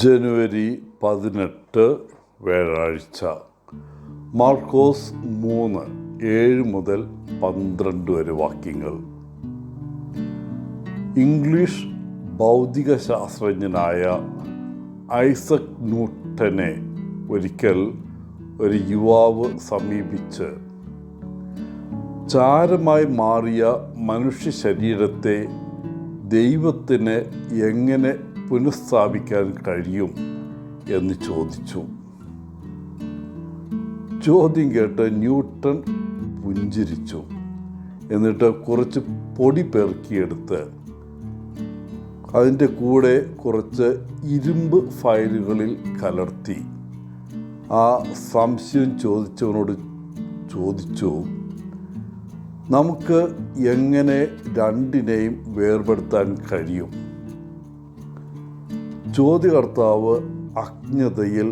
ജനുവരി 18 വ്യാഴാഴ്ച. മാർക്കോസ് 3:7-12 വരെ വാക്യങ്ങൾ. ഇംഗ്ലീഷ് ഭൗതിക ശാസ്ത്രജ്ഞനായ ഐസക് ന്യൂട്ടനെ ഒരിക്കൽ ഒരു യുവാവ് സമീപിച്ച് ചാരമായി മാറിയ മനുഷ്യ ശരീരത്തെ ദൈവത്തിന് എങ്ങനെ പുനഃസ്ഥാപിക്കാൻ കഴിയും എന്ന് ചോദിച്ചു. ചോദ്യം കേട്ട് ന്യൂട്ടൺ പുഞ്ചിരിച്ചു. എന്നിട്ട് കുറച്ച് പൊടി പെറുക്കിയെടുത്ത് അതിൻ്റെ കൂടെ കുറച്ച് ഇരുമ്പ് ഫയലുകളിൽ കലർത്തി ആ സംശയം ചോദിച്ചവനോട് ചോദിച്ചു, നമുക്ക് എങ്ങനെ രണ്ടിനെയും വേർപെടുത്താൻ കഴിയും? ചോദ്യകർത്താവ് അജ്ഞതയിൽ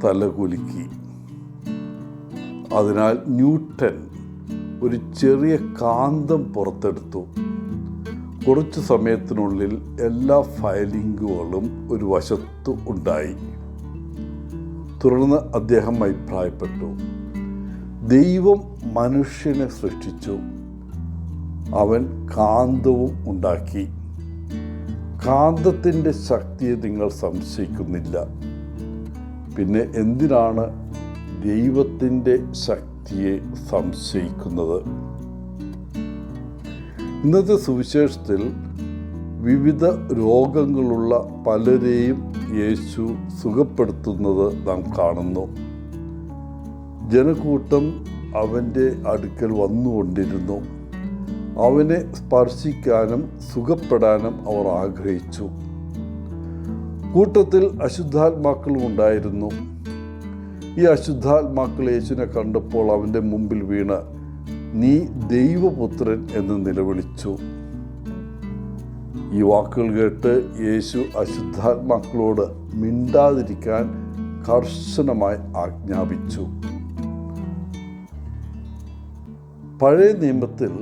തലകുലുക്കി. അതിനാൽ ന്യൂട്ടൻ ഒരു ചെറിയ കാന്തം പുറത്തെടുത്തു. കുറച്ചു സമയത്തിനുള്ളിൽ എല്ലാ ഫയലിങ്ങുകളും ഒരു വശത്ത് ഉണ്ടായി. തുടർന്ന് അദ്ദേഹം അഭിപ്രായപ്പെട്ടു, ദൈവം മനുഷ്യനെ സൃഷ്ടിച്ചു, അവൻ കാന്തവും ഉണ്ടാക്കി. കാന്തത്തിൻ്റെ ശക്തിയെ നിങ്ങൾ സംശയിക്കുന്നില്ല, പിന്നെ എന്തിനാണ് ദൈവത്തിൻ്റെ ശക്തിയെ സംശയിക്കുന്നത്? ഇന്നത്തെ സുവിശേഷത്തിൽ വിവിധ രോഗങ്ങളുള്ള പലരെയും യേശു സുഖപ്പെടുത്തുന്നത് നാം കാണുന്നു. ജനക്കൂട്ടം അവൻ്റെ അടുക്കൽ വന്നുകൊണ്ടിരുന്നു. അവനെ സ്പർശിക്കാനും സുഖപ്പെടാനും അവർ ആഗ്രഹിച്ചു. കൂട്ടത്തിൽ അശുദ്ധാത്മാക്കളും ഉണ്ടായിരുന്നു. ഈ അശുദ്ധാത്മാക്കൾ യേശുവിനെ കണ്ടപ്പോൾ അവൻ്റെ മുമ്പിൽ വീണ്, നീ ദൈവപുത്രൻ എന്ന് നിലവിളിച്ചു. ഈ വാക്കുകൾ കേട്ട് യേശു അശുദ്ധാത്മാക്കളോട് മിണ്ടാതിരിക്കാൻ കർശനമായി ആജ്ഞാപിച്ചു. പഴയ നിയമത്തിൽ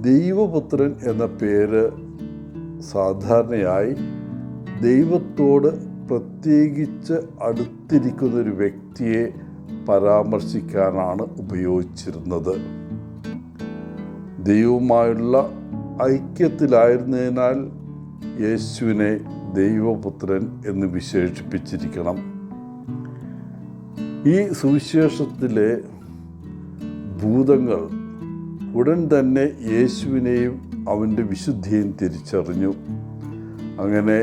ദൈവപുത്രൻ എന്ന പേര് സാധാരണയായി ദൈവത്തോട് പ്രത്യേകിച്ച് അടുത്തിരിക്കുന്നൊരു വ്യക്തിയെ പരാമർശിക്കാനാണ് ഉപയോഗിച്ചിരുന്നത്. ദൈവവുമായുള്ള ഐക്യത്തിലായിരുന്നതിനാൽ യേശുവിനെ ദൈവപുത്രൻ എന്ന് വിശേഷിപ്പിച്ചിരിക്കണം. ഈ സുവിശേഷത്തിലെ ഭൂതങ്ങൾ ഉടൻ തന്നെ യേശുവിനെയും അവൻ്റെ വിശുദ്ധിയെയും തിരിച്ചറിഞ്ഞു. അങ്ങനെ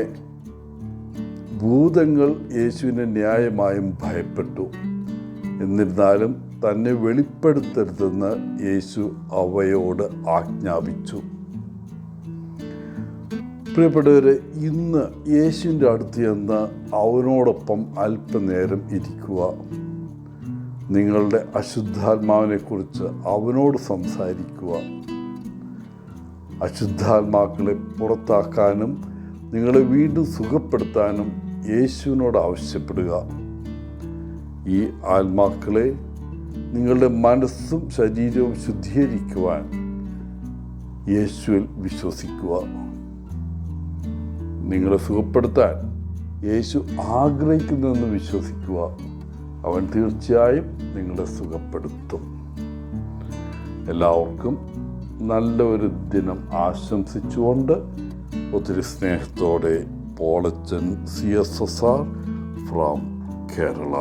ഭൂതങ്ങൾ യേശുവിനെ ന്യായമായും ഭയപ്പെട്ടു. എന്നിരുന്നാലും തന്നെ വെളിപ്പെടുത്തരുതെന്ന് യേശു അവയോട് ആജ്ഞാപിച്ചു. പ്രിയപ്പെട്ടവരെ, ഇന്ന് യേശുവിൻ്റെ അടുത്ത് ചെന്ന് അവനോടൊപ്പം അല്പനേരം ഇരിക്കുക. നിങ്ങളുടെ അശുദ്ധാത്മാവിനെക്കുറിച്ച് അവനോട് സംസാരിക്കുക. അശുദ്ധാത്മാക്കളെ പുറത്താക്കാനും നിങ്ങളെ വീണ്ടും സുഖപ്പെടുത്താനും യേശുവിനോട് ആവശ്യപ്പെടുക. ഈ ആത്മാക്കളെ നിങ്ങളുടെ മനസ്സും ശരീരവും ശുദ്ധീകരിക്കുവാൻ യേശുവിൽ വിശ്വസിക്കുക. നിങ്ങളെ സുഖപ്പെടുത്താൻ യേശു ആഗ്രഹിക്കുന്നുവെന്ന് വിശ്വസിക്കുക. അവൻ തീർച്ചയായും നിങ്ങളെ സുഖപ്പെടുത്തും. എല്ലാവർക്കും നല്ല ഒരു ദിനം ആശംസിച്ചുകൊണ്ട് ഒത്തിരി സ്നേഹത്തോടെ പോളച്ചൻ CSSR ഫ്രം കേരള.